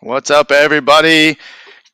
What's up, everybody?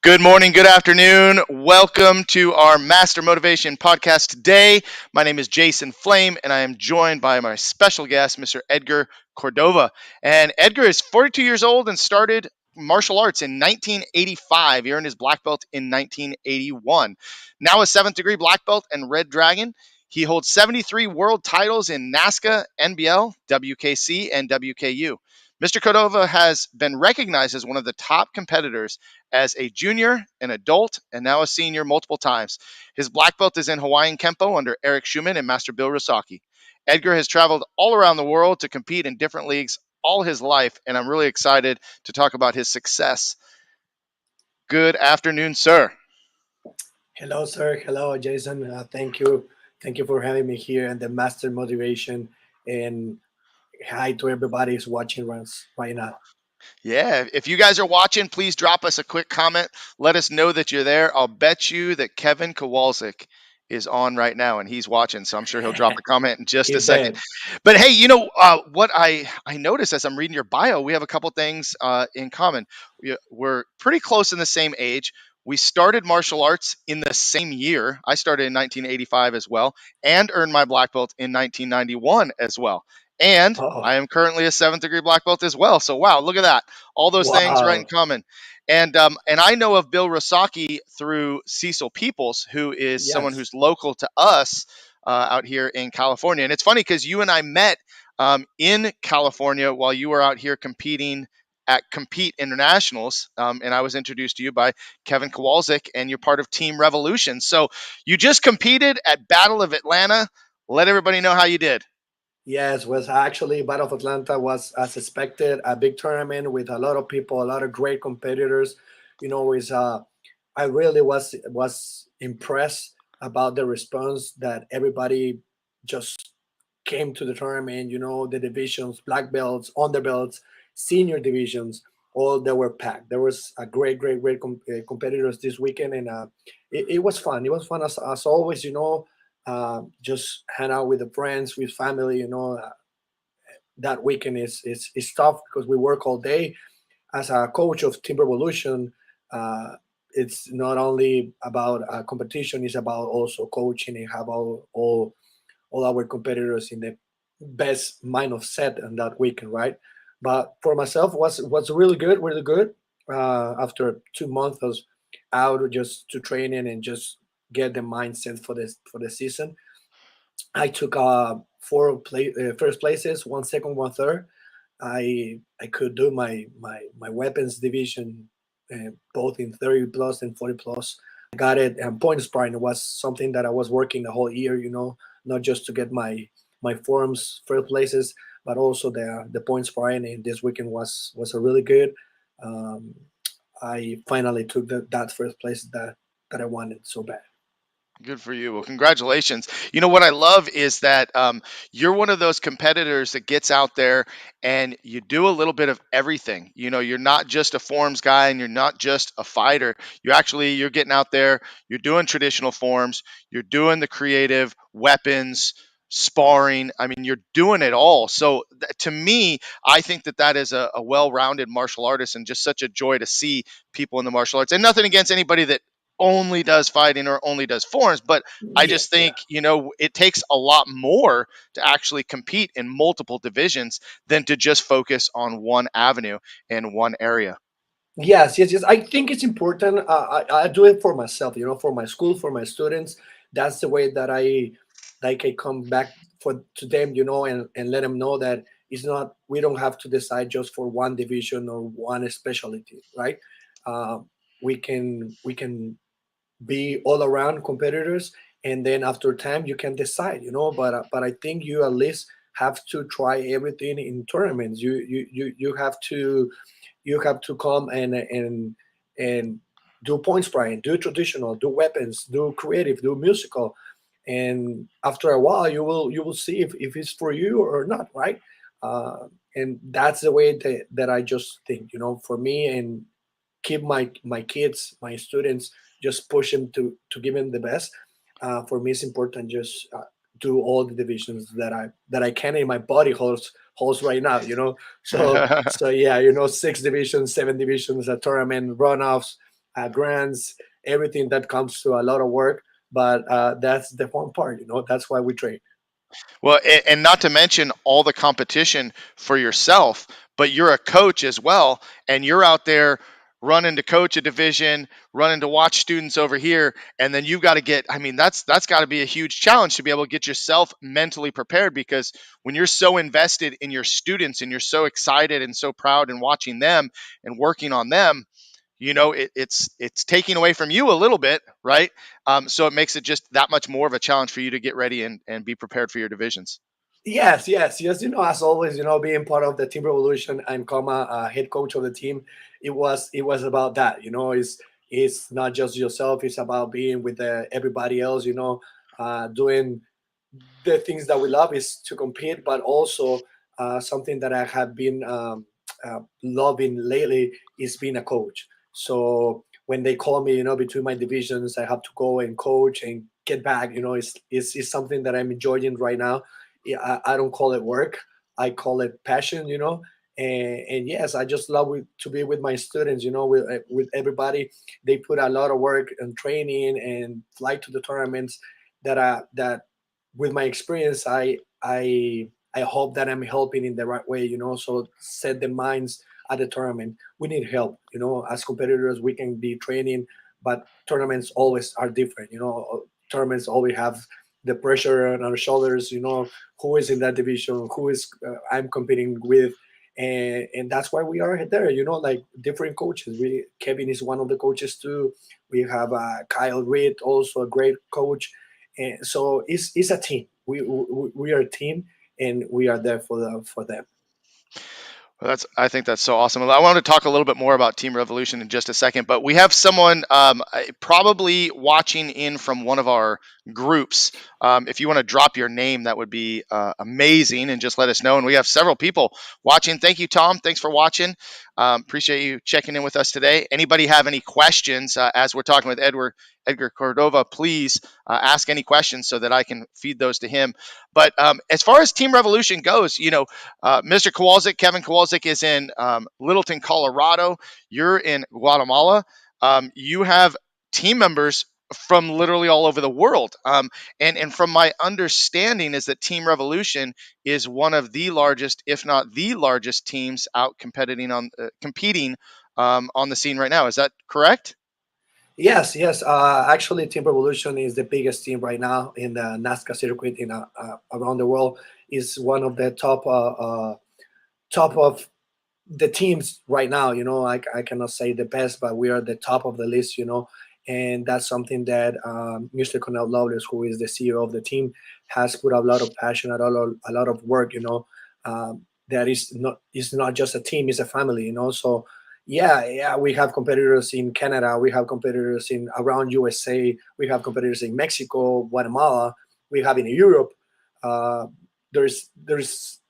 Good morning, good afternoon. Welcome to our Master Motivation podcast today. My name is Jason Flame, and I am joined by my special guest, Mr. Edgar Cordova. And Edgar is 42 years old and started martial arts in 1985. He earned his black belt in 1981. Now a seventh degree black belt and Red Dragon. He holds 73 world titles in NASKA, NBL, WKC, and WKU. Mr. Cordova has been recognized as one of the top competitors as a junior, an adult, and now a senior multiple times. His black belt is in Hawaiian Kenpo under Erick Schumann and Master Bill Ryusaki. Edgar has traveled all around the world to compete in different leagues all his life, and I'm really excited to talk about his success. Good afternoon, sir. Hello, sir. Hello, Jason. Thank you. Thank you for having me here and the Master Motivation. And hi to everybody who's watching us right now. Yeah, if you guys are watching, please drop us a quick comment. Let us know that you're there. I'll bet you that Kevin Kowalczyk is on right now and he's watching, so I'm sure he'll drop a comment in just He a second. bet. But hey, what I noticed as I'm reading your bio, we have a couple things in common. We're pretty close in the same age. We started martial arts in the same year. I started in 1985 as well, and earned my black belt in 1991 as well. And Oh, I am currently a seventh degree black belt as well. So wow, look at that! All those things right in wow. common. And I know of Bill Ryusaki through Cecil Peoples, who is someone Yes. who's local to us out here in California. And it's funny because you and I met in California while you were out here competing at Compete Internationals, and I was introduced to you by Kevin Kowalczyk, and you're part of Team Revolution. So you just competed at Battle of Atlanta. Let everybody know how you did. Yes, was actually Battle of Atlanta was as expected a big tournament with a lot of people, a lot of great competitors. Is I really was impressed about the response that everybody just came to the tournament. The divisions, black belts, underbelts, senior divisions, all they were packed. There was a great competitors this weekend, and it was fun. It was fun as always. Just hang out with the friends, with family. That weekend is tough because we work all day. As a coach of Team Revolution, uh, it's not only about competition; it's about also coaching and have all our competitors in the best mind of set on that weekend, right? But for myself, was really good, really good. After 2 months of out just to training and just get the mindset for the season, I took first places, one second, one third. I could do my weapons division, both in 30 plus and 40 plus. I got it. And point sparring was something that I was working the whole year. Not just to get my forms first places, but also the point sparring. And this weekend was a really good. Um, I finally took that first place that I wanted so bad. Good for you. Well, congratulations. You know what I love is that you're one of those competitors that gets out there and you do a little bit of everything. You're not just a forms guy and you're not just a fighter. You're getting out there. You're doing traditional forms. You're doing the creative weapons, sparring. I mean, you're doing it all. So to me, I think that is a well-rounded martial artist and just such a joy to see people in the martial arts. And nothing against anybody that only does fighting or only does forms, but I Yeah, just yeah. think, it takes a lot more to actually compete in multiple divisions than to just focus on one avenue and one area. Yes. I think it's important. I do it for myself, for my school, for my students. That's the way that I can come back to them, and let them know that it's not. We don't have to decide just for one division or one specialty, right? Uh, we can be all around competitors, and then after time you can decide, but I think you at least have to try everything in tournaments. You have to come and do point sparring, do traditional, do weapons, do creative, do musical, and after a while you will see if it's for you or not, right? uh, and that's the way that I just think, for me, and keep my kids, my students, just push them to give them the best. For me, it's important do all the divisions that I can in my body holds right now. So yeah, 6 divisions, 7 divisions, a tournament, runoffs, grants, everything that comes to a lot of work. But that's the fun part. That's why we train. Well, and not to mention all the competition for yourself, but you're a coach as well, and you're out there running to coach a division, running to watch students over here, and then you've got to get. I mean, that's got to be a huge challenge to be able to get yourself mentally prepared, because when you're so invested in your students and you're so excited and so proud and watching them and working on them, it's taking away from you a little bit, right? So it makes it just that much more of a challenge for you to get ready and be prepared for your divisions. Yes, yes, yes. As always, being part of the team revolution and comma head coach of the team, it was about that. It's not just yourself. It's about being with everybody else. Doing the things that we love is to compete, but also something that I have been loving lately is being a coach. So when they call me, between my divisions, I have to go and coach and get back. It's something that I'm enjoying right now. Yeah, I don't call it work. I call it passion. And yes, I just love to be with my students. With everybody. They put a lot of work and training and fly to the tournaments that with my experience, I hope that I'm helping in the right way. So set the minds at the tournament. We need help. As competitors, we can be training, but tournaments always are different. Tournaments always have the pressure on our shoulders. Who is in that division, who is I'm competing with. And that's why we are there, like different coaches. Kevin is one of the coaches too. We have Kyle Reed, also a great coach. And so it's a team. We are a team, and we are there for them. Well, I think that's so awesome. I want to talk a little bit more about Team Revolution in just a second, but we have someone probably watching in from one of our groups. If you want to drop your name, that would be amazing, and just let us know. And we have several people watching. Thank you, Tom. Thanks for watching. Appreciate you checking in with us today. Anybody have any questions as we're talking with Edgar Cordova? Please ask any questions so that I can feed those to him. But as far as Team Revolution goes, Mr. Kowalczyk, Kevin Kowalczyk is in Littleton, Colorado. You're in Guatemala. You have team members from literally all over the world. And from my understanding is that Team Revolution is one of the largest, if not the largest, teams out competing on the scene right now. Is that correct? Yes, yes. Actually, Team Revolution is the biggest team right now in the NASKA circuit around the world. Is one of the top of the teams right now. I cannot say the best, but we are the top of the list. And that's something that Mr. Cornell Loveless, who is the CEO of the team, has put a lot of passion, a lot of work. That is not just a team; it's a family. So yeah, yeah, we have competitors in Canada, we have competitors in around USA, we have competitors in Mexico, Guatemala, we have in Europe. Uh, there's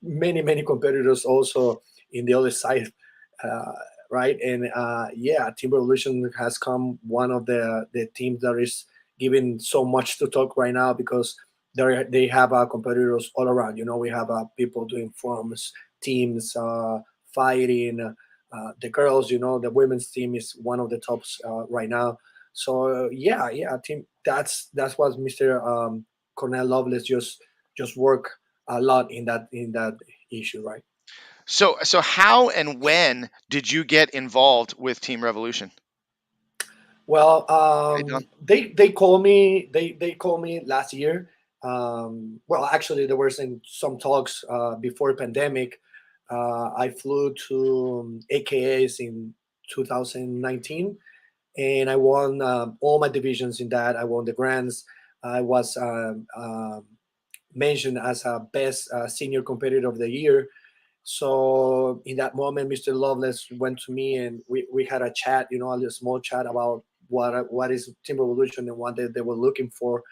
many competitors also in the other side, uh, right? And yeah, Team Revolution has come one of the teams that is giving so much to talk right now because they have competitors all around. We have people doing forums, teams, fighting. The girls, the women's team is one of the tops right now. So yeah, yeah, team. That's what Mr. Cornell Loveless just work a lot in that issue, right? So how and when did you get involved with Team Revolution? Well, Hey, Don. they call me last year. Well, actually, there were some talks before pandemic. I flew to AKAs in 2019, and I won all my divisions in that. I won the grants. I was mentioned as a best senior competitor of the year. So in that moment, Mr. Loveless went to me and we had a chat, a little small chat about what is Team Revolution and what they were looking for.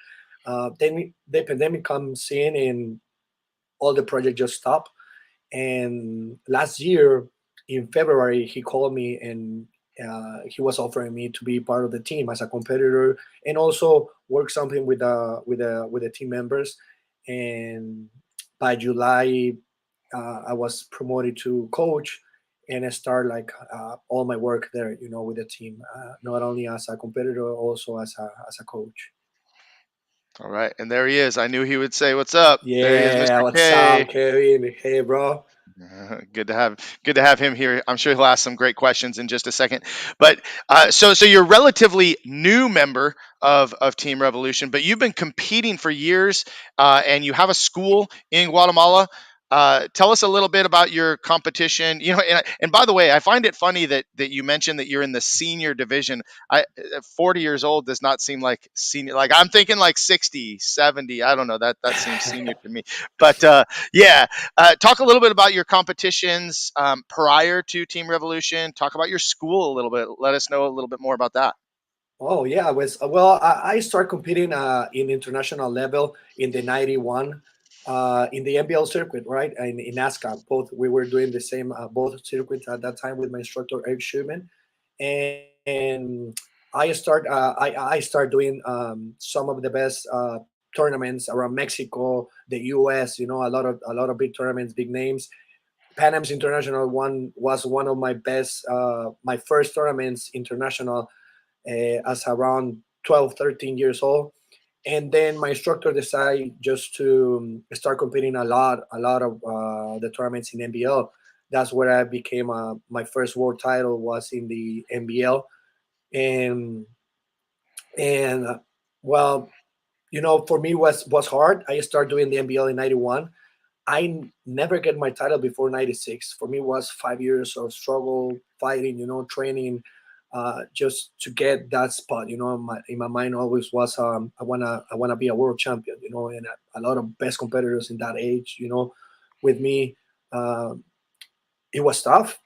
Then the pandemic comes in and all the project just stopped. And last year in February, he called me and he was offering me to be part of the team as a competitor and also work something with the team members. And by July, I was promoted to coach, and I start like all my work there, with the team, not only as a competitor, also as a coach. All right, and there he is. I knew he would say, "What's up?" There he is, Yeah, Mr. what's K. up, Kevin? Hey, bro. Good to have him here. I'm sure he'll ask some great questions in just a second. But so you're a relatively new member of Team Revolution, but you've been competing for years, and you have a school in Guatemala. Tell us a little bit about your competition. And by the way, I find it funny that you mentioned that you're in the senior division. 40 years old does not seem like senior. Like I'm thinking like 60, 70. I don't know. That seems senior to me. But yeah, talk a little bit about your competitions prior to Team Revolution. Talk about your school a little bit. Let us know a little bit more about that. Oh yeah, I start competing in international level in the '91 in the NBL circuit, right? In NASKA, both we were doing the same both circuits at that time with my instructor Erick Schumann, and I start doing some of the best tournaments around Mexico, the U.S. A lot of big tournaments, big names. Pan Am's International one was one of my best, my first tournaments international as around 12, 13 years old. And then my instructor decided just to start competing a lot of the tournaments in NBL. That's where I became my first world title was in the NBL. And and well, for me was hard. I started doing the NBL in '91. Never get my title before '96. For me, it was 5 years of struggle, fighting, training, just to get that spot. In my mind always was I wanna be a world champion. And a lot of best competitors in that age. With me, um, it was tough,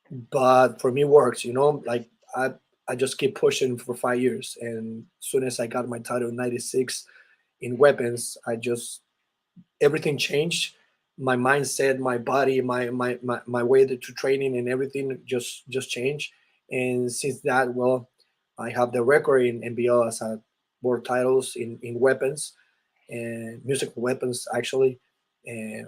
but for me, it works. Like I just keep pushing for 5 years, and as soon as I got my title in '96 in weapons, I just everything changed. My mindset, my body, my way to training and everything just changed. And since that, well, I have the record in NBL as a world titles in weapons and musical weapons actually. And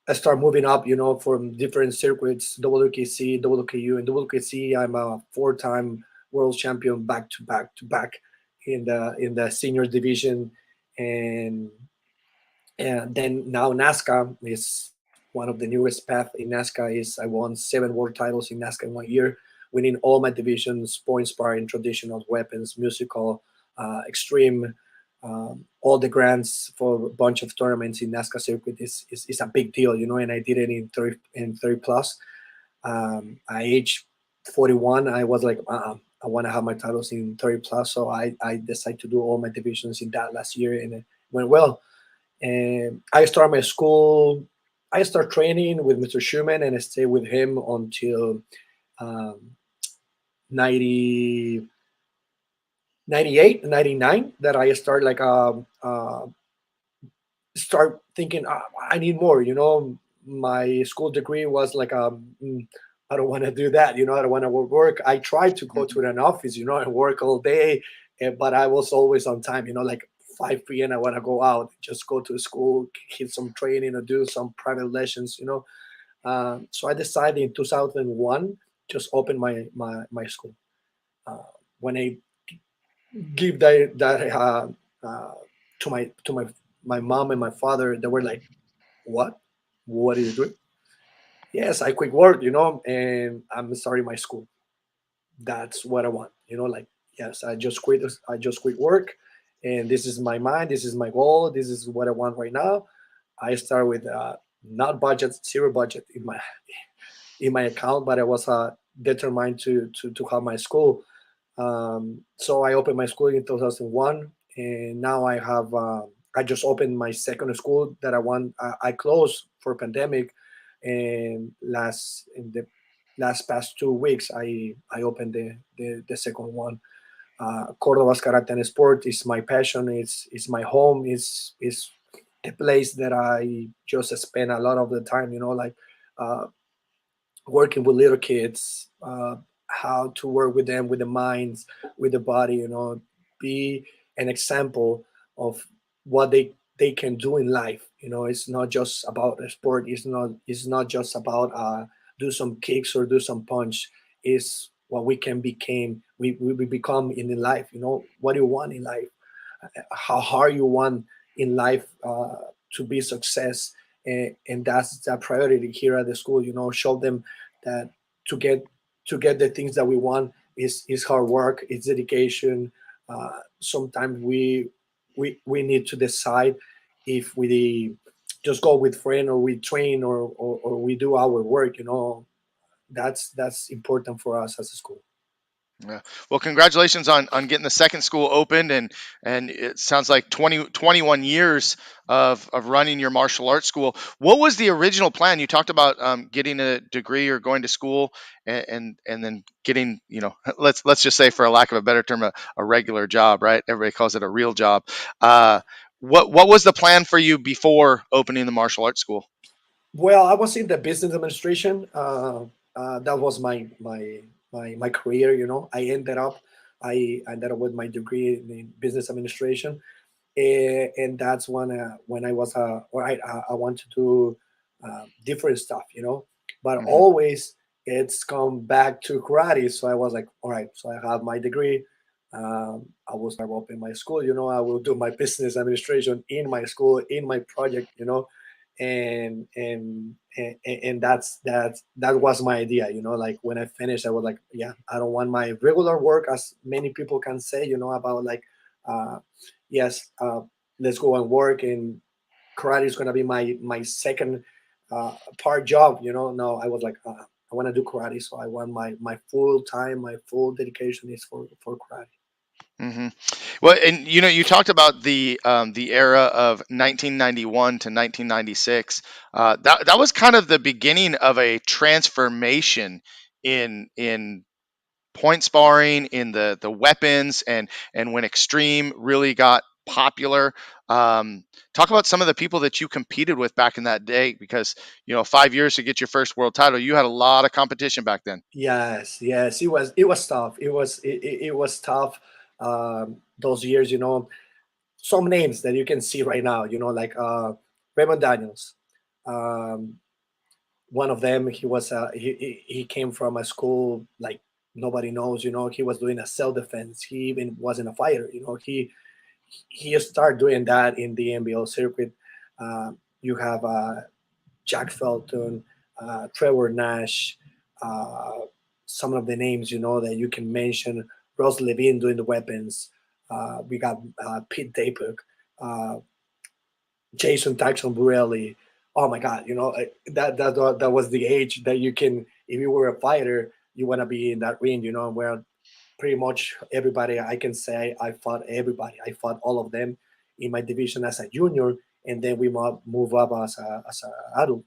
I start moving up, from different circuits, WKC, WKU, and WKC. I'm a four-time world champion back to back to back in the senior division, and then now NASKA is one of the newest path in NASKA. Is I won 7 world titles in NASKA in 1 year, winning all my divisions: point sparring, traditional weapons, musical, extreme, all the grants for a bunch of tournaments in NASKA circuit is a big deal, And I did it in 30 plus. I age 41. I was like, I want to have my titles in 30 plus, so I decided to do all my divisions in that last year, and it went well. And I start my school. I start training with Mr. Schumann, and I stay with him until um, 90, 98, 99. That I start like start thinking I need more. My school degree was like I don't want to do that. I don't want to work. I tried to go to an office, and work all day, but I was always on time. Like 5 p.m. I want to go out, just go to school, get some training, or do some private lessons. So I decided in 2001 just open my school. When I give that uh, to my mom and my father, they were like, "What? What are you doing?" Yes, I quit work, and I'm starting my school. That's what I want, like, yes, I just quit work, and this is my mind, this is my goal, this is what I want right now. I start with not budget, zero budget in my account, but I was determined to have my school. So I opened my school in 2001, and now I just opened my second school that I closed for pandemic, and in the last past 2 weeks I opened the second one. Cordova's Karate and Sport is my passion. It's my home. It's the place that I just spend a lot of the time. Like uh, working with little kids, how to work with them, with the minds, with the body. Be an example of what they they can do in life. It's not just about a sport. It's not just about do some kicks or do some punch. It's what we can become. We become in life. What do you want in life? How hard you want in life to be success, and that's the priority here at the school. Show them that to get the things that we want is hard work, it's dedication. Sometimes we need to decide if we just go with friend, or we train, or we do our work. That's important for us as a school. Yeah. Well, congratulations on getting the second school opened, and it sounds like 21 years of running your martial arts school. What was the original plan? You talked about getting a degree or going to school, and then getting, let's just say, for a lack of a better term, a regular job, right? Everybody calls it a real job. Uh, what was the plan for you before opening the martial arts school? Well, I was in the business administration. That was my career. I ended up with my degree in business administration, and that's when I was all right. I want to do different stuff, but Hmm. always it's come back to karate. So I was like, all right. So I have my degree. I will start open my school. I will do my business administration in my school, in my project. And that was my idea. Like when I finished, I was like, yeah, I don't want my regular work, as many people can say, about like, uh, yes, let's go and work, and karate is going to be my second part job. No, I was like, I want to do karate, so I want my full time, my full dedication is for karate. Hmm. Well, and you talked about the era of 1991 to 1996. That was kind of the beginning of a transformation in point sparring, in the weapons, and when extreme really got popular. Talk about some of the people that you competed with back in that day, because 5 years to get your first world title, you had a lot of competition back then. Yes, yes, it was tough. It was tough. Those years, some names that you can see right now, like Raymond Daniels. Um, One of them, he came from a school like nobody knows. He was doing a self defense. He even wasn't a fighter. He started doing that in the NBL circuit. You have Jack Felton, Trevor Nash, uh, some of the names that you can mention. Ross Levine doing the weapons. We got Pete Dapik, uh, Jason Taxon Burelli. Oh my God, that was the age that you can, if you were a fighter, you want to be in that ring, where pretty much everybody, I can say I fought everybody. I fought all of them in my division as a junior, and then we move up as a adult.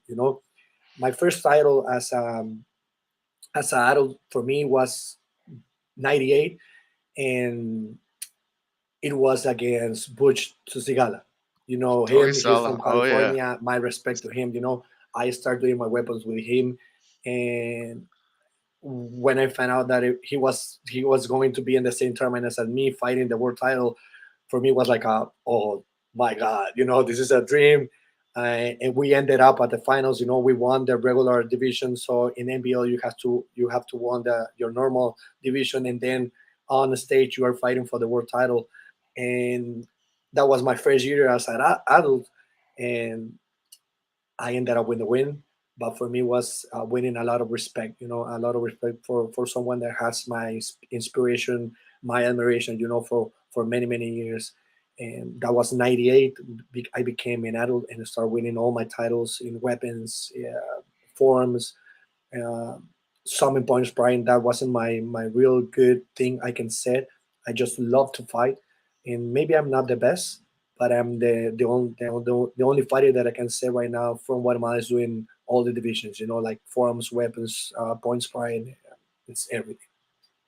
My first title as an adult for me was '98, and it was against Butch Tusigala. You know Togi him; he's from Sala. Oh yeah. California. My respect to him. I started doing my weapons with him, and when I found out that he was going to be in the same tournament as me, fighting the world title, for me was like, oh my God, this is a dream. And we ended up at the finals. We won the regular division. So in NBL, you have to won your normal division, and then on the stage you are fighting for the world title. And that was my first year as an adult, and I ended up with the win. But for me, was winning a lot of respect. A lot of respect for someone that has my inspiration, my admiration. For many many years, and that was '98. I became an adult and started winning all my titles in weapons, forms, uh, some in points. Brian, that wasn't my real good thing. I can say I just love to fight, and maybe I'm not the best, but I'm the only fighter that I can say right now from Guatemala is doing all the divisions. Like forms, weapons, points. Brian, it's everything.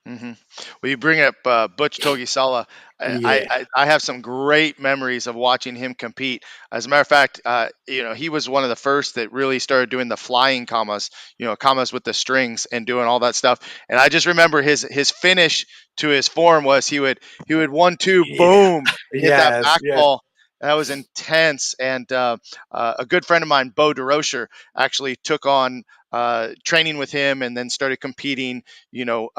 Hmm. Well, you bring up Butch Togisala. I, Yeah, I have some great memories of watching him compete. As a matter of fact, he was one of the first that really started doing the flying kamas, kamas with the strings and doing all that stuff. And I just remember his finish to his form was he would 1-2 yeah, boom, hit that yes, back yes. ball. That was intense. And a good friend of mine, Bo DeRocher, actually took on training with him and then started competing, you know,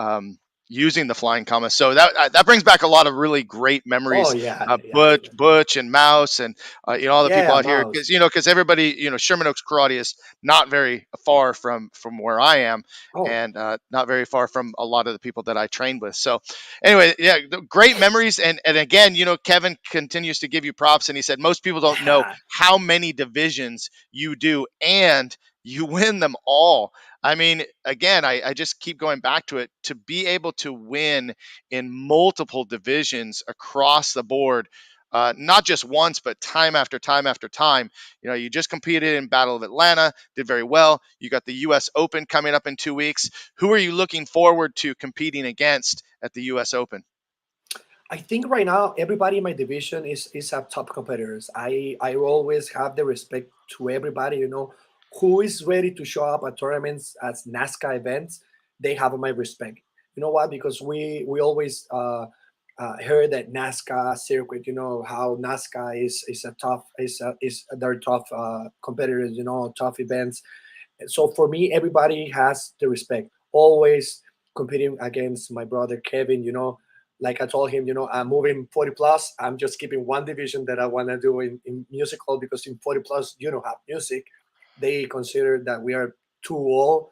using the flying comma. So that brings back a lot of really great Oh memories. yeah, yeah, Butch and Mouse and all the people yeah, out here, mouse. because everybody, Sherman Oaks Karate is not very far from where I am, Oh, and not very far from a lot of the people that I trained with. So anyway, yeah, great memories. And again, Kevin continues to give you props, and he said most people don't know how many divisions you do, and you win them all. I mean, again, I just keep going back to it. To be able to win in multiple divisions across the board, not just once, but time after time after time. You just competed in Battle of Atlanta, did very well. You got the U.S. Open coming up in 2 weeks. Who are you looking forward to competing against at the U.S. Open? I think right now everybody in my division is a top competitors. I always have the respect to everybody. Who is ready to show up at tournaments as NASKA events. They have my respect. You know what? Because we always heard that NASKA circuit. You know how NASKA is a tough is their tough competitors. Tough events. So for me, everybody has the respect. Always competing against my brother Kevin. Like I told him, I'm moving 40 plus. I'm just keeping one division that I want to do in musical, because in 40 plus you don't have music. They consider that we are too old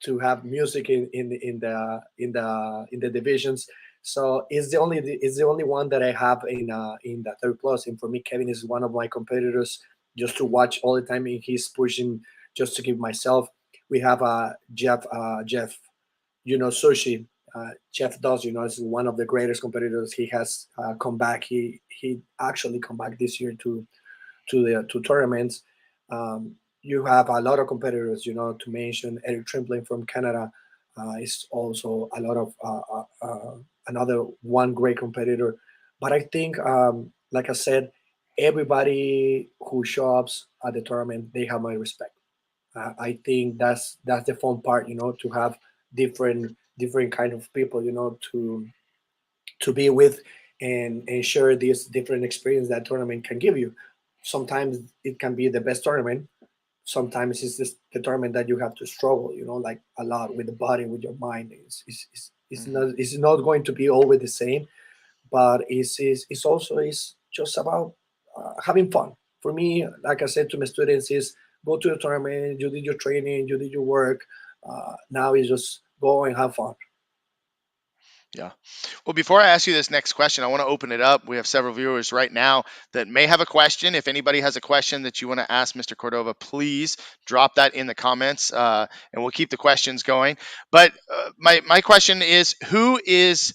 to have music in the divisions. So it's the only one that I have in the third plus. And for me, Kevin is one of my competitors, just to watch all the time. And he's pushing just to keep myself. We have Jeff, Sushi. Jeff does, is one of the greatest competitors. He has come back. He actually come back this year to tournaments. You have a lot of competitors, to mention. Erick from Canada is also a lot of another one great competitor. But I think, like I said, everybody who shows up at the tournament, they have my respect. I think that's the fun part, to have different kind of people, to be with, and share this different experience that tournament can give you. Sometimes it can be the best tournament. Sometimes it's just the tournament that you have to struggle, like a lot with the body, with your mind. Mhm. It's not going to be always the same, but it's also is just about having fun. For me, like I said to my students, is go to the tournament. You did your training, you did your work. Now it's just go and have fun. Yeah. Well, before I ask you this next question, I want to open it up. We have several viewers right now that may have a question. If anybody has a question that you want to ask Mr. Cordova, please drop that in the comments, and we'll keep the questions going. But my question is, who is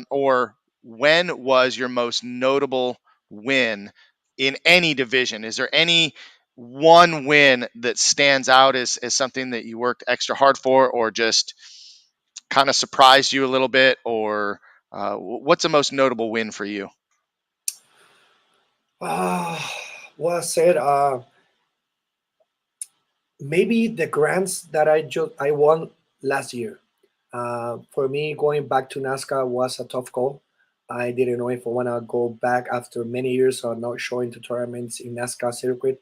or when was your most notable win in any division? Is there any one win that stands out as something that you worked extra hard for, or just kind of surprised you a little bit, or what's the most notable win for you? Uh, well, I said, maybe the grants that I won last year. For me, going back to NASCA was a tough call. I didn't know if I want to go back after many years of not showing to tournaments in NASCA circuit.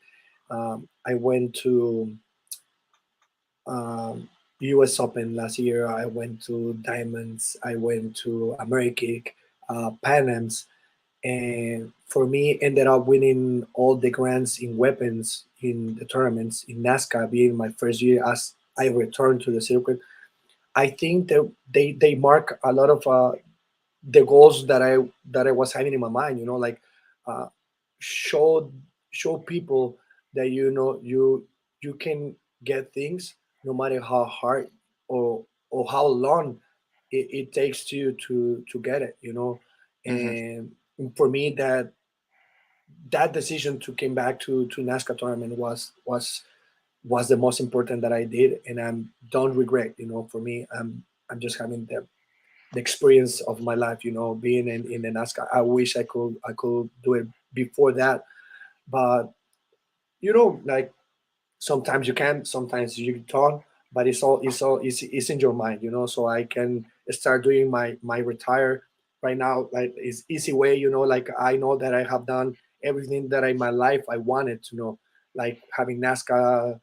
I went to um, U.S. Open last year. I went to Diamonds. I went to America, Pan Am's, and for me, ended up winning all the grants in weapons in the tournaments in NASCA, being my first year as I returned to the circuit. I think that they mark a lot of the goals that I was having in my mind. Like uh, show show people that you can get things no matter how hard or how long it takes you to get it. Hmm. And for me, that decision to come back to NASCAR tournament was the most important that I did, and I don't regret. For me, I'm just having the experience of my life. Being in the NASCAR. I wish I could do it before that, but like sometimes you can, sometimes you don't. But it's in your mind. So I can start doing my retire right now. Like it's easy way. Like I know that I have done everything that in my life I wanted to know, like having NASKA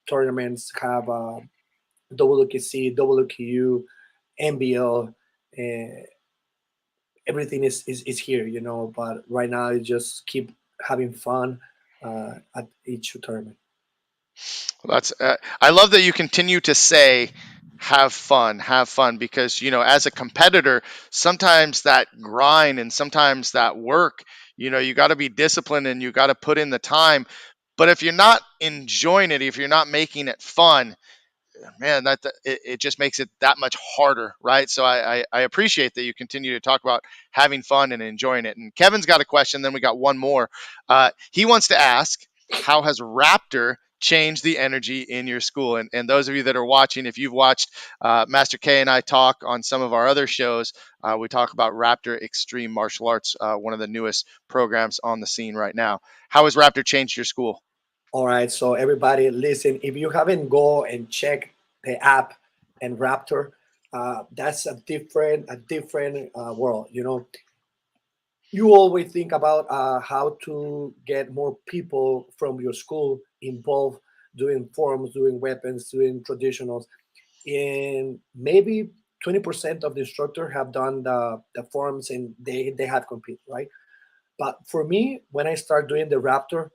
tournaments, have WKC, WKU, NBL, and everything is here, But right now, I just keep having fun at each tournament. Well, that's I love that you continue to say have fun because as a competitor sometimes that grind and sometimes that work, you got to be disciplined and you got to put in the time. But if you're not enjoying it, if you're not making it fun, man, it just makes it that much harder, right? So I appreciate that you continue to talk about having fun and enjoying it. And Kevin's got a question. Then we got one more. He wants to ask, how has Raptor changed the energy in your school? And those of you that are watching, if you've watched Master K and I talk on some of our other shows, we talk about Raptor Extreme Martial Arts, one of the newest programs on the scene right now. How has Raptor changed your school? All right, so everybody, listen. If you haven't go and check the app and Raptor, that's a different world. You always think about how to get more people from your school involved doing forms, doing weapons, doing traditionals, and maybe 20% of the instructor have done the forms and they have competed, right? But for me, when I start doing the Raptor,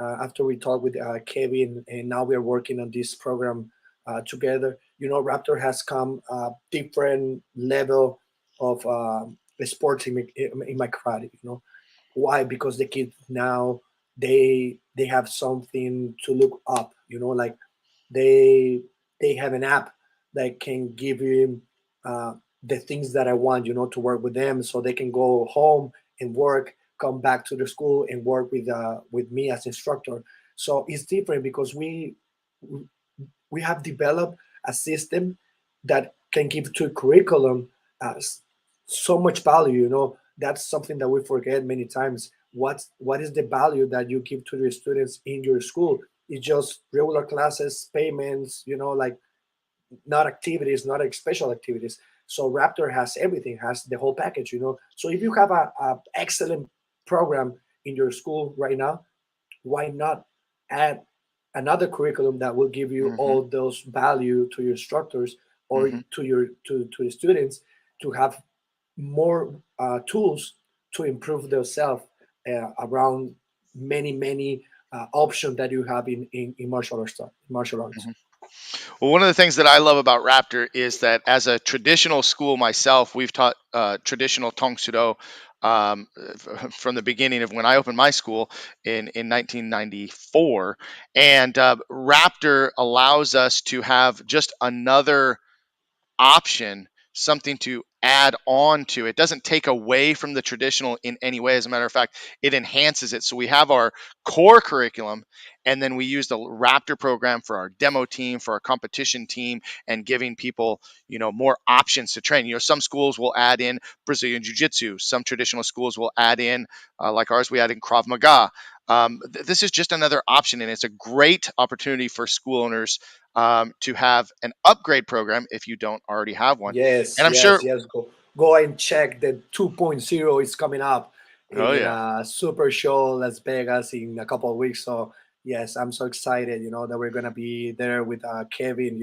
after we talked with Kevin, and now we're working on this program together, Raptor has come different level of sports in my karate. Why? Because the kids now they have something to look up. Like they they have an app that can give you the things that I want, to work with them, so they can go home and work, come back to the school and work with me as instructor. So it's different because we have developed a system that can give to curriculum so much value. That's something that we forget many times. What is the value that you give to your students in your school? It's just regular classes, payments, like not activities, not like special activities. So Raptor has everything, has the whole package. So if you have a excellent program in your school right now, why not add another curriculum that will give you Hmm. all those value to your instructors or Hmm. to the students to have more tools to improve themselves around many options that you have in martial arts. Hmm. Well, one of the things that I love about Raptor is that as a traditional school myself, we've taught traditional Tong Sudo from the beginning of when I opened my school in 1994. And Raptor allows us to have just another option, something to add on to. It doesn't take away from the traditional in any way. As a matter of fact, it enhances it. So we have our core curriculum, and then we use the Raptor program for our demo team, for our competition team, and giving people, more options to train. Some schools will add in Brazilian Jiu Jitsu. Some traditional schools will add in, like ours, we add in Krav Maga. This is just another option, and it's a great opportunity for school owners to have an upgrade program if you don't already have one. Yes, And I'm yes, sure, yes. Go and check the 2.0 is coming up oh in yeah. a super show Las Vegas in a couple of weeks. So yes, I'm so excited. That we're gonna be there with Kevin.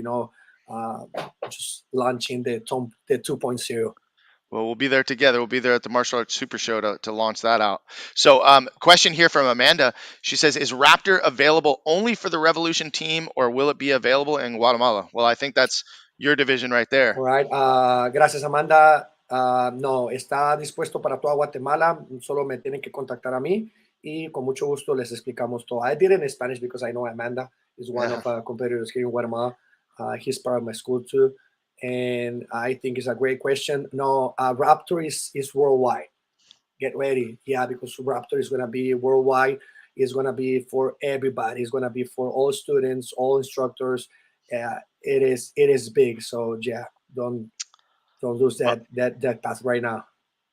Uh, just launching the 2.0. Well, we'll be there together. We'll be there at the Martial Arts Super Show to launch that out. So, question here from Amanda. She says, "Is Raptor available only for the Revolution team, or will it be available in Guatemala?" Well, I think that's your division right there. All right. Gracias, Amanda. No, está dispuesto para toda Guatemala. Solo me tienen que contactar a mí y con mucho gusto les explicamos todo. I did it in Spanish because I know Amanda is one Yeah. of our competitors here in Guatemala. He's part of my school too. And I think it's a great question. No, Raptor is worldwide. Get ready. Yeah, because Raptor is going to be worldwide. It's going to be for everybody. It's going to be for all students, all instructors. It is big. So yeah, don't lose that path right now.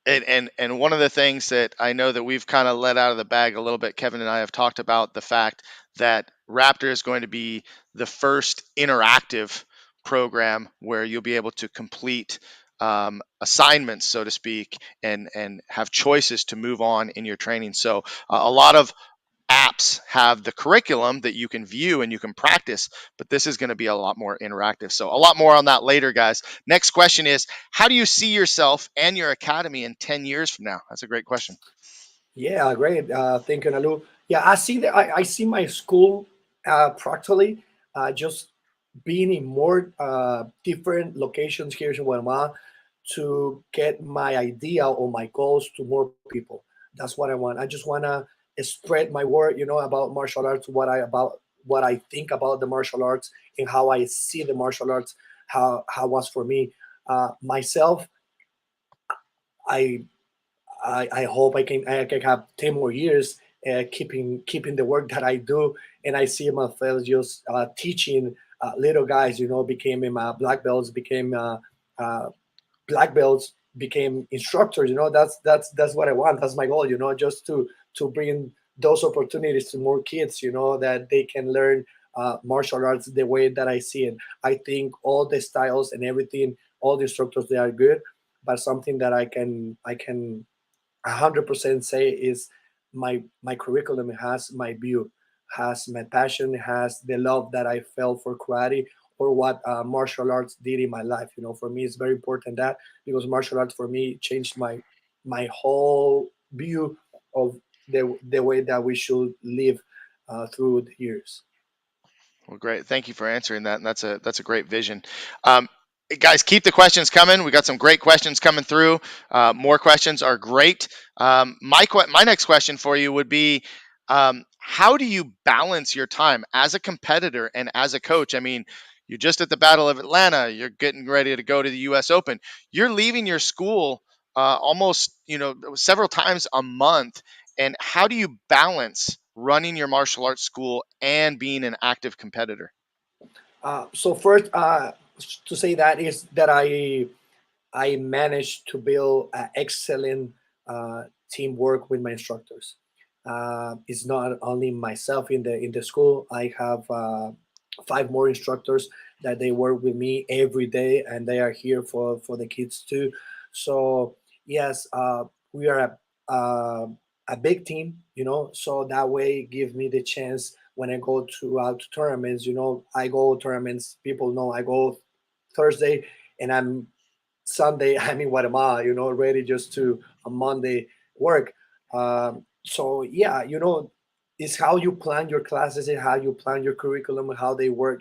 And one of the things that I know that we've kind of let out of the bag a little bit, Kevin and I have talked about the fact that Raptor is going to be the first interactive program where you'll be able to complete assignments, so to speak, and have choices to move on in your training. So a lot of apps have the curriculum that you can view and you can practice, but this is going to be a lot more interactive. So a lot more on that later, guys. Next question is, how do you see yourself and your academy in 10 years from now? That's a great question. Yeah, great. Thank you, Nalu. Yeah, I see my school practically just being in more different locations here in Guatemala to get my idea or my goals to more people. That's what I want. I just wanna spread my word, about martial arts, what I think about the martial arts and how I see the martial arts, how was for me. Myself, I I hope I can have 10 more years keeping the work that I do, and I see myself just teaching little guys. Became black belts, became uh, black belts, became instructors. That's what I want. That's my goal. Just to bring those opportunities to more kids. That they can learn martial arts the way that I see it. I think all the styles and everything, all the instructors, they are good, but something that I can 100% say is my curriculum has my view, has my passion, has the love that I felt for karate or what martial arts did in my life. For me, it's very important that, because martial arts for me changed my whole view of the way that we should live through the years. Well, great. Thank you for answering that. And that's a great vision. Um, Guys, keep the questions coming. We got some great questions coming through. More questions are great. My next question for you would be, how do you balance your time as a competitor and as a coach? I mean, you're just at the Battle of Atlanta. You're getting ready to go to the U.S. Open. You're leaving your school almost, several times a month. And how do you balance running your martial arts school and being an active competitor? So first, to say that is that I managed to build excellent teamwork with my instructors. It's not only myself in the school. I have five more instructors that they work with me every day, and they are here for the kids too. So yes, we are a big team, So that way, give me the chance when I go to out to tournaments. I go tournaments. People know I go Thursday, and I'm Sunday, I'm in Guatemala, ready just to on Monday work. So yeah, it's how you plan your classes and how you plan your curriculum and how they work,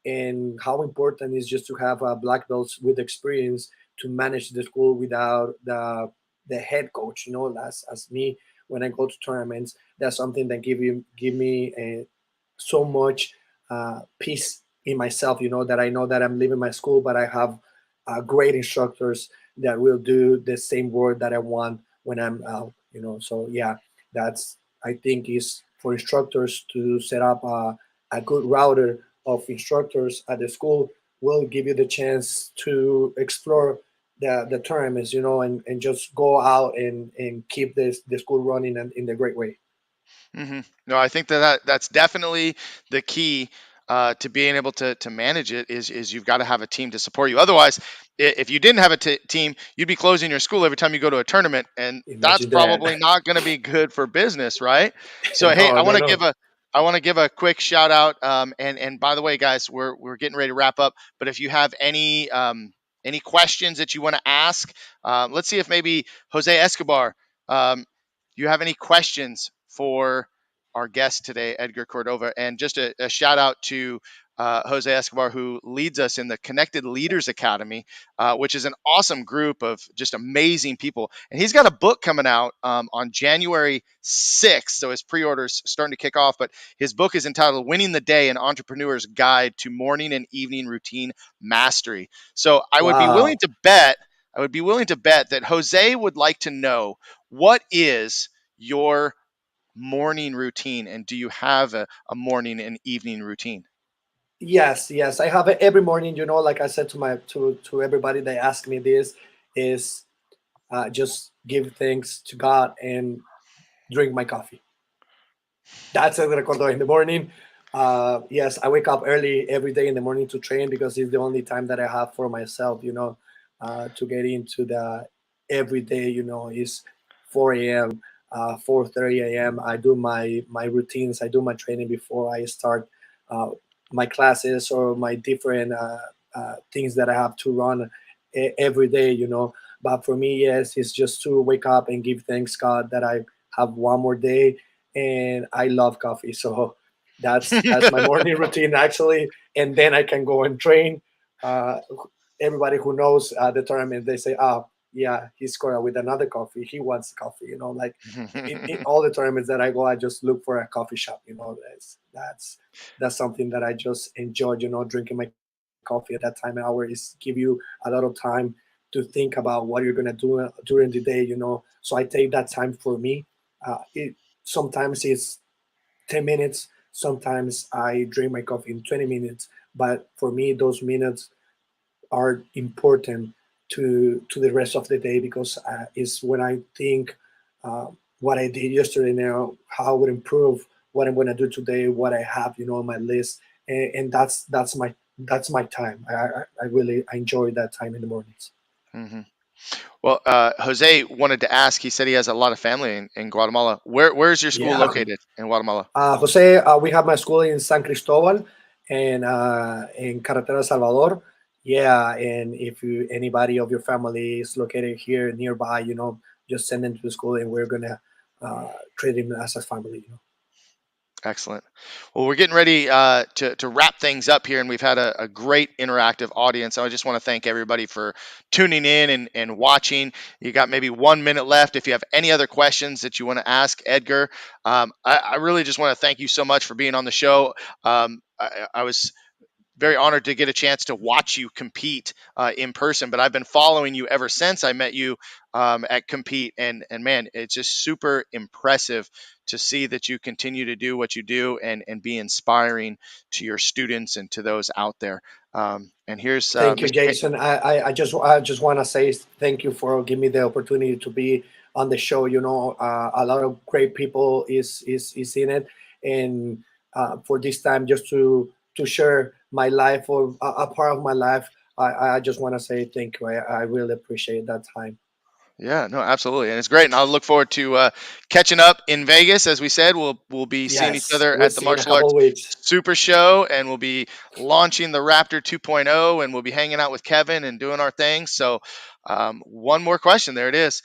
and how important is just to have black belts with experience to manage the school without the head coach, as me when I go to tournaments. That's something that give me so much peace in myself, that I know that I'm leaving my school, but I have great instructors that will do the same work that I want when I'm out. So yeah, that's I think is for instructors to set up a good router of instructors at the school will give you the chance to explore the tournaments, and just go out and keep the school running in the great way. No, I think that's definitely the key to being able to manage it is you've got to have a team to support you. Otherwise, if you didn't have a team, you'd be closing your school every time you go to a tournament, and that's Imagine that. probably not going to be good for business, right? So, hey, No, no, no. I want to give a quick shout out. And by the way, guys, we're getting ready to wrap up. But if you have any questions that you want to ask, let's see if maybe Jose Escobar. You have any questions for our guest today, Edgar Cordova? And just a shout out to Jose Escobar, who leads us in the Connected Leaders Academy, which is an awesome group of just amazing people. And he's got a book coming out on January 6th. So his pre orders starting to kick off. But his book is entitled Winning the Day, An Entrepreneur's Guide to Morning and Evening Routine Mastery. So Wow. I would be willing to bet that Jose would like to know, what is your morning routine, and do you have a morning and evening routine? Yes, yes. I have it every morning. Like I said to everybody that ask me this, is just give thanks to God and drink my coffee. That's what I call in the morning. Yes, I wake up early every day in the morning to train because it's the only time that I have for myself. to get into the every day. Is 4 a.m., 4:30 a.m. I do my routines. I do my training before I start uh, my classes or my different things that I have to run every day. But for me, yes, it's just to wake up and give thanks God that I have one more day, and I love coffee. So that's my morning routine actually, and then I can go and train. Uh, Everybody who knows the tournament, they say, "Oh, yeah, he scored with another coffee. He wants coffee." Like in all the tournaments that I go, I just look for a coffee shop. That's something that I just enjoy. Drinking my coffee at that time and hour is give you a lot of time to think about what you're gonna do during the day. So I take that time for me. It sometimes it's 10 minutes. Sometimes I drink my coffee in 20 minutes. But for me, those minutes are important to the rest of the day because it's when I think uh, what I did yesterday now, how I would improve, what I'm going to do today, what I have, on my list, and that's my time. I really enjoy that time in the mornings. Mhm. Well, Jose wanted to ask. He said he has a lot of family in Guatemala. Where's your school Yeah, located in Guatemala? Jose, we have my school in San Cristobal and in Carretera Salvador. Yeah, and if anybody of your family is located here nearby, just send them to the school, and we're gonna treat them as a family. Excellent. Well, we're getting ready to wrap things up here, and we've had a great interactive audience. So I just want to thank everybody for tuning in and watching. You got maybe 1 minute left. If you have any other questions that you want to ask Edgar, I really just want to thank you so much for being on the show. I was very honored to get a chance to watch you compete in person. But I've been following you ever since I met you at Compete, and man, it's just super impressive to see that you continue to do what you do and be inspiring to your students and to those out there. And here's Thank you, Mr. Jason. I just want to say thank you for giving me the opportunity to be on the show. A lot of great people is in it, and for this time, just to share my life or a part of my life, I just want to say thank you. I really appreciate that time. Yeah, no, absolutely, and it's great, and I'll look forward to catching up in Vegas. As we said, we'll be seeing each Yes, other we'll at the see in a Martial couple Arts of weeks. Super Show, and we'll be launching the Raptor 2.0, and we'll be hanging out with Kevin and doing our thing. So, one more question. There it is.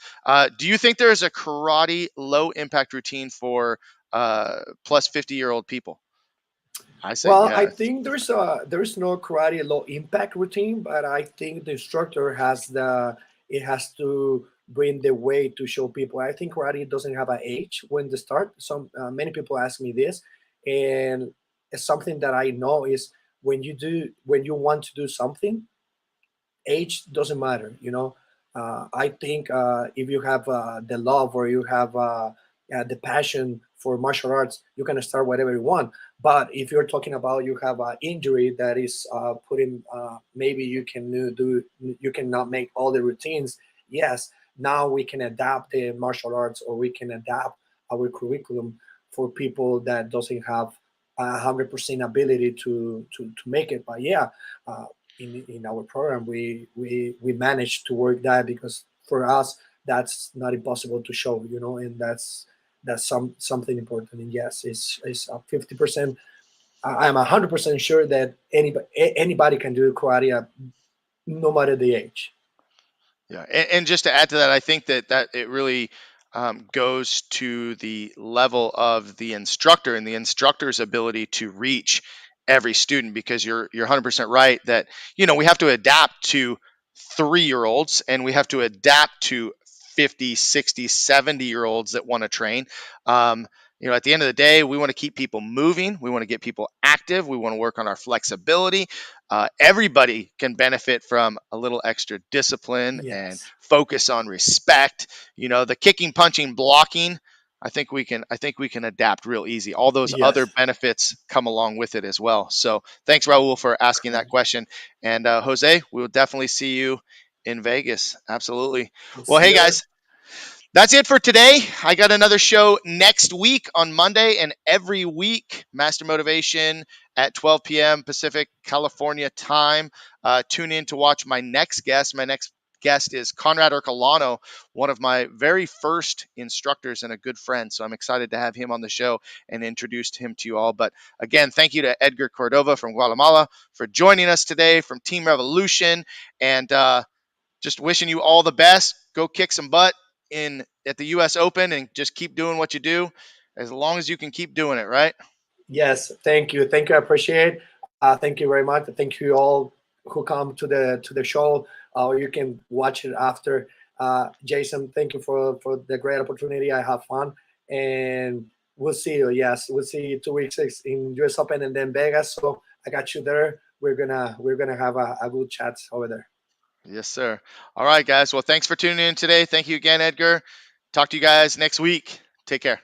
Do you think there is a karate low impact routine for plus 50-year-old people? I say Well, I yes. think there's no karate low impact routine, but I think the instructor has to bring the way to show people. I think karate doesn't have an age when they start. Some many people ask me this, and it's something that I know is when you want to do something, age doesn't matter. I think if you have the love or you have the passion for martial arts, you can start whatever you want. But if you're talking about you have an injury that is putting maybe you cannot make all the routines. Yes, now we can adapt the martial arts or we can adapt our curriculum for people that doesn't have 100% ability to make it. But yeah, uh, in our program we managed to work that because for us that's not impossible to show, and that's something important. And yes, it's 50%. I'm 100% sure that anybody can do karate no matter the age. Yeah, and just to add to that, I think that it really goes to the level of the instructor and the instructor's ability to reach every student, because you're 100% right that we have to adapt to 3 year olds, and we have to adapt to 50, 60, 70 year olds that want to train. At the end of the day, we want to keep people moving, we want to get people active, we want to work on our flexibility. Everybody can benefit from a little extra discipline and Yes, focus on respect. The kicking, punching, blocking. I think we can adapt real easy. All those other yes, benefits come along with it as well. So thanks, Raul, for asking that correct. question. And Jose, we will definitely see you in Vegas. Absolutely. We'll Well, see hey you there. guys, that's it for today. I got another show next week on Monday and every week. Master Motivation at 12 p.m. Pacific California time. Tune in to watch my next guest, my next guest is Conrad Ercolano, one of my very first instructors and a good friend. So I'm excited to have him on the show and introduce him to you all. But again, thank you to Edgar Cordova from Guatemala for joining us today from Team Revolution, and just wishing you all the best. Go kick some butt in at the U.S. Open and just keep doing what you do as long as you can keep doing it, right? Yes, thank you, thank you. I appreciate. Thank you very much. Thank you all who come to the show. You can watch it after. Jason, thank you for the great opportunity. I have fun, and we'll see you. Yes, we'll see you 2 weeks in US Open and then Vegas. So I got you there. We're gonna have a good chat over there. Yes, sir. All right, guys. Well, thanks for tuning in today. Thank you again, Edgar. Talk to you guys next week. Take care.